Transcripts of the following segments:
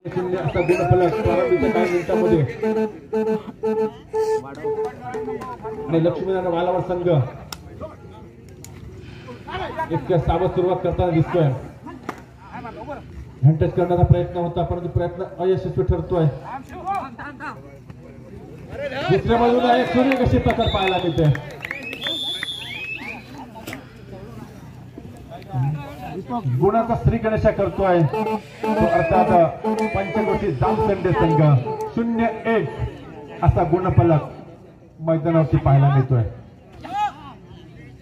असा गुणफलक प्रारंभीच्या काही मिनिटांमध्ये आणि लक्ष्मीनारायण वालावर संघ इतक्या सावध सुरुवात करताना दिसतोय. हँडटच करण्याचा प्रयत्न होता परंतु प्रयत्न अयशस्वी ठरतोय. दुसऱ्या बाजूला एक सूर्यकशी प्रकार पाहायला मिळते. गुणाचा श्री गणेशा करतोय अर्थात पंचकोटी जामसंडे संघ 0-1 असा गुणफलक मैदानावरती पाहायला मिळतोय.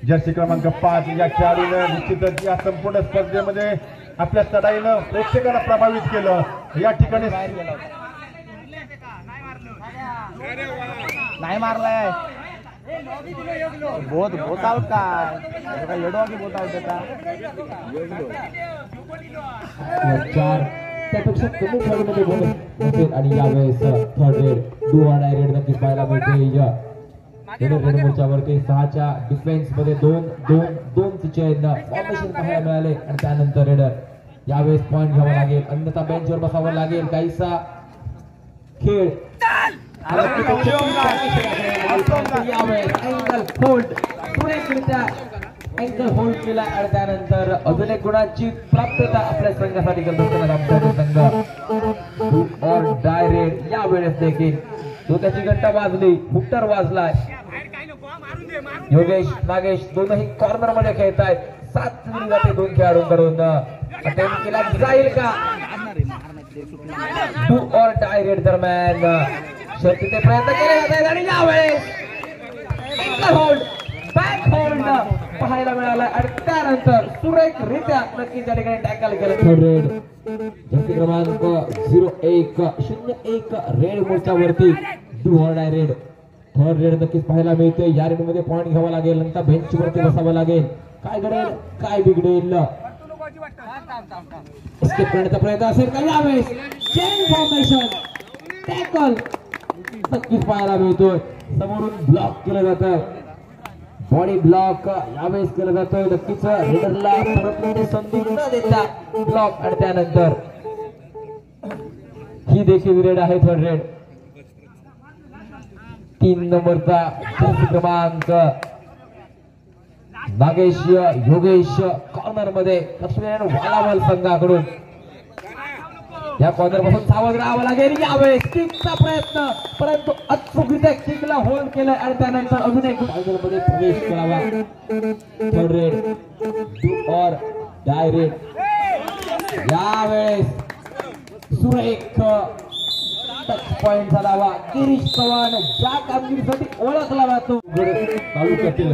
जर्सी क्रमांक 5 या खेळाडूने निश्चितच या संपूर्ण स्पर्धेमध्ये आपल्या चढाईनं प्रेक्षकांना प्रभावित केलं. या ठिकाणी नाही मारलाय बहुत बहुत आउट का येडो की बहुत आउट का 4 त्यापेक्षा कमी खेळाडूमध्ये बोनस असेल आणि यावेळेस third red do or die red नक्कीच पाहायला मिळते. रेड मोर्चावरती 6च्या डिफेन्स मध्ये 2-2 चेन फॉर्मेशन पाहायला मिळाले आणि त्यानंतर रेडर यावेळेस पॉइंट घ्यावा लागेल अन्यथा बेंचवर बसावं लागेल. काहीसा खेळ अँगल होल्ड केला आणि त्यानंतर अजून एक गुणाची प्राप्तता आपल्या संघासाठी संघ डू ऑर डाय रेड यावेळेस देखील धोक्याची घंटा वाजली हुक्टर वाजलाय. योगेश नागेश दोनही कॉर्नर मध्ये खेळत आहेत. 7 दिली जाते 2 खेळाडूंकडून. अटेम्प्ट केला जाईल का डू ऑर डाय रेड दरम्यान शर्तीचे प्रयत्न केले जात आहेत आणि यावेळेस होल्ड बॅक होल्ड पाहायला मिळाला आणि त्यानंतर सुरेख रित्या नक्की त्या ठिकाणी टॅकल केलं. थर्ड रेड जर्सी क्रमांक 01 रेड मोर्चावरती do or die raid third raid नक्कीच पाहायला मिळते. या रेड मध्ये पॉइंट घ्यावा लागेल नंतर बेंच वरती बसावं लागेल. काय घडेल काय बिघडेल एस्केप करण्याचा प्रयत्न असेल का यावेळेस चेन फॉर्मेशन टॅकल नक्कीच पाहायला मिळतोय. समोरून ब्लॉक केलं जातं बॉडी ब्लॉक यावेळेस केलं जातोय. नक्कीच रेडरला परत संधी न देता ब्लॉक आणि त्यानंतर ही देखील रेड आहे थर्ड रेड 3 नंबरचा क्रमांक नागेश योगेश कॉर्नर मध्ये लक्ष्मीनारायण वालावल संघाकडून या कॉर्नर पासून सावध राहावं लागेल. यावेळेस किकचा प्रयत्न परंतु अचूकरित्या किकला होल्ड केलं आणि त्यानंतर अजून एक मध्ये प्रवेश करावा. Third red do or die red यावेळेस सुरेख टच पॉइंट झाला. गिरीश चव्हाण ज्या कामगिरीसाठी ओळखला जातो तालुक्यातील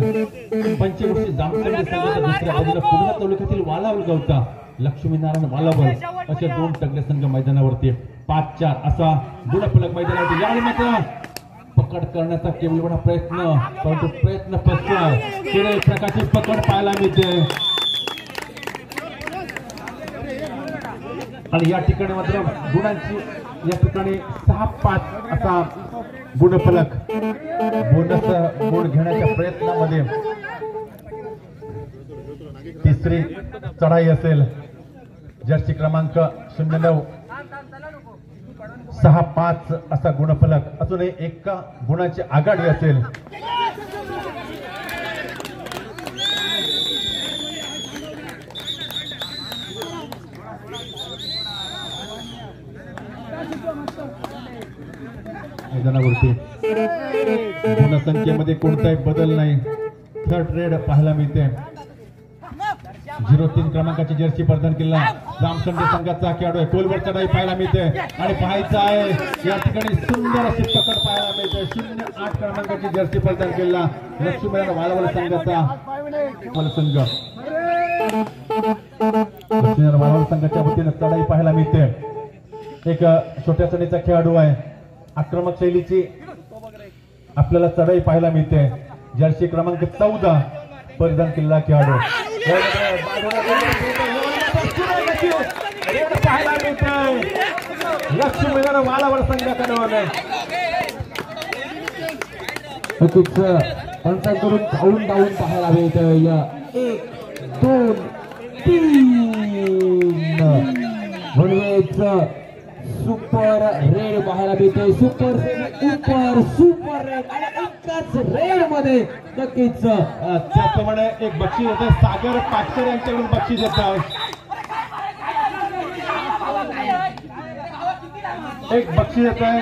पंचवर्षी जामसंडे संघाच्या दुसऱ्या बाजूला पूर्णा तालुक्यातील वालावल गावचा लक्ष्मीनारायण वालावल अशा 2 टकले संघ मैदानावरती 5-4 असा गुणफलक मैदानावरती. यावेळी मात्र पकड करण्याचा केवळ प्रयत्न परंतु प्रयत्न फसला. एक प्रकारची पकड पाहायला मिळते आणि या ठिकाणी मात्र गुणांची या ठिकाणी 6-5 असा गुणफलक बोनस गुण घेण्याच्या प्रयत्नामध्ये तिसरी चढाई असेल. जर्सी क्रमांक 09 6-5 असा गुणफलक अजूनही 1 गुणाची आघाडी असेल. मैदानावरती गुणसंख्येमध्ये कोणताही बदल नाही. थर्ड रेड पाहायला मिळते. 03 क्रमांकाची जर्सी परिधान केला जामसंडे संघाचा खेळाडू आहे. टोलवर चढाई पाहायला मिळते आणि पाहायचं आहे या ठिकाणी सुंदर अशी पकड पाहायला मिळते. 08 क्रमांकाची जर्सी परिधान केला लक्ष्मीनारायण वालावल संघाचा संघ लक्ष्मीनारायण वालावल संघाच्या वतीने चढाई पाहायला मिळते. एक छोट्या चढीचा खेळाडू आहे. आक्रमक शैलीची आपल्याला चढाई पाहायला मिळते. जर्सी क्रमांक 14 परिधान केलेला खेळाडू पाहायला मिळते लक्ष्मीनारायण वालावल संघाकडे करून धावून पाहायला मिळतं. 1 2 3 म्हणजेच सुपर रेड पाहायला मिळते. सुपर सेमी उपर सुपर रेड आणि एकाच रेड मध्ये नक्कीच त्याप्रमाणे एक बक्षीस होतं सागर पाटकर यांच्याकडून बक्षीस येतं. एक बक्षीस येत आहे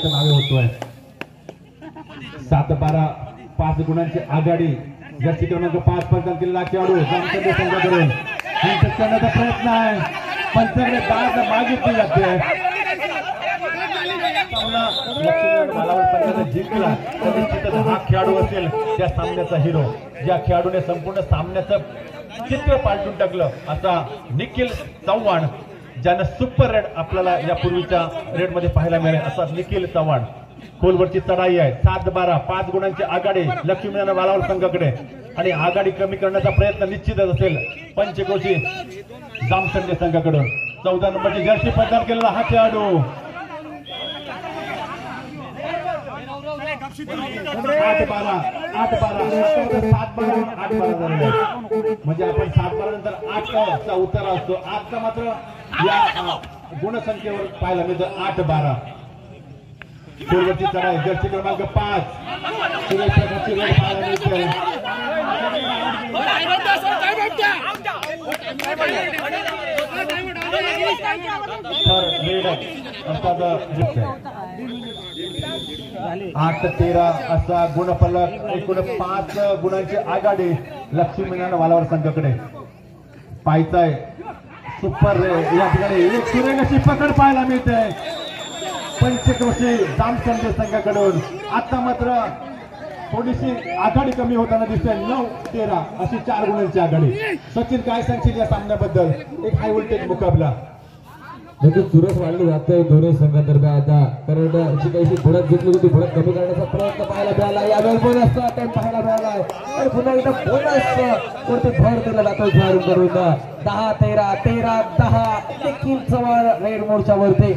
नावे होतोय 7-12 5 गुणांची आघाडी. जर्सी क्रमांक 5 पंचांत केलेला खेळाडू जामखेड संघाकडून हिंसक करण्याचा प्रयत्न आहे. पंचाकडे बाद मागितली जाते. जिंकला तर निश्चितच हा खेळाडू असेल त्या सामन्याचा हिरो, ज्या खेळाडूने संपूर्ण सामन्याचं चित्र पालटून टाकलं असा निखिल चव्हाण, ज्यानं सुपर रेड आपल्याला यापूर्वीच्या रेड मध्ये पाहायला मिळेल असा निखिल चव्हाण. खोलवरची चढाई आहे. 7-12 5 गुणांची आघाडी लक्ष्मीनारायण वालावल संघाकडे आणि आघाडी कमी करण्याचा प्रयत्न निश्चितच असेल पंचक्रोशी जामसंडे संघाकडून. 14 नंबरची जर्सी परिधान केलेला हा खेळाडू 8-12 म्हणजे आपण 7-12 नंतर 8चा उतारा असतो. 8चा मात्र या गुणसंख्येवर पाहायला मिळतं 8-12. खोलवरची चढाई जर्सी क्रमांक 5 सुरेश प्रकारची रेड पाहायला मिळते. अर्थात 8-13 असा गुणफलक. एकूण 5 गुणांची आघाडी लक्ष्मीनारायण वालावल संघाकडे. पायचाय सुपर या ठिकाणी एक सुरेख अशी पकड पाहायला मिळते पंचक्रोशी जामसंडे संघाकडून. आता मात्र थोडीशी आघाडी कमी होताना दिसते. 9-13 अशी 4 गुणांची आघाडी. सचिन काय सांगशील या सामन्याबद्दल? एक हाय व्होल्टेज मुकाबला. नक्कीच चुरस वाढली जाते दोन्ही संघादरम्यान आता, कारण जी काही भडक घेतली होती भडक कमी करण्याचा प्रयत्न पाहायला मिळाला. यावेळी बोनसचा अटेम्प्ट पाहायला मिळाला आणि पुन्हा एकदा बोनस वरती भर दिला जातो खेळाडूंकडून. 10-13 13-10 निखिल चव्हाण रेड मोर्चावरती.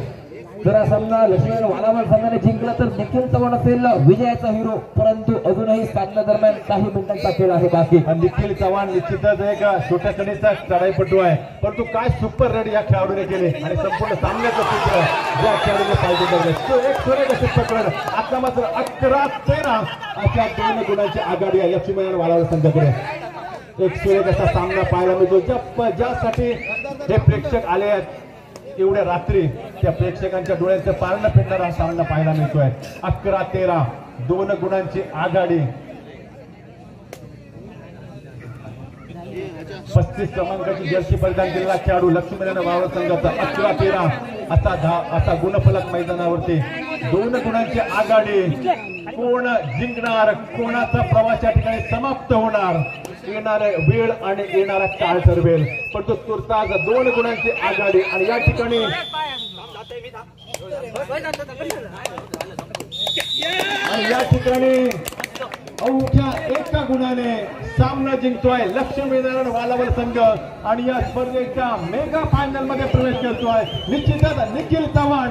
जरा सामना लक्ष्मीनारायण वालावल संघाने जिंकला तर निखिल चव्हाण असेल विजयाचा हिरो, परंतु अजूनही सामन्या दरम्यान काही मिनिटांचा खेळ आहे बाकी. निखिल चव्हाण निश्चितच एक छोट्या कणीचा चढाईपटू आहे, परंतु काय सुपर रेड या खेळाडूने केले आणि संपूर्ण सामन्याचं चित्र ज्या खेळाडूने पाहिजे तो एक सुरेख अशी पकड. आता मात्र 11-13 अशा 2 गुणांची आघाडी आहे लक्ष्मीनारायण वालावल संघाकडे. एक सुरेख असा सामना पाहायला मिळतो. ज्यासाठी हे प्रेक्षक आले आहेत एवढ्या रात्री, त्या प्रेक्षकांच्या डोळ्यांचं पारणं फेडणारा हा सामना पाहायला मिळतोय. 11-13 2 गुणांची आघाडी. 35 क्रमांकाची जर्सी परिधान केलेला खेळाडू लक्ष्मीनारायण वालावल संघाचा. 11-13 असा गुणफलक मैदानावरती. 2 गुणांची आघाडी. कोण जिंकणार, कोणाचा प्रवास या ठिकाणी समाप्त होणार, येणारे वेळ आणि येणारा काळ ठरवेल. पण तो तुर्तास 2 गुणांची आघाडी आणि या ठिकाणी अवघ्या 1 गुणाने सामना जिंकतोय लक्ष्मीनारायण वालावल संघ आणि या स्पर्धेच्या मेगा फायनल मध्ये प्रवेश करतोय निश्चितच निखिल चव्हाण.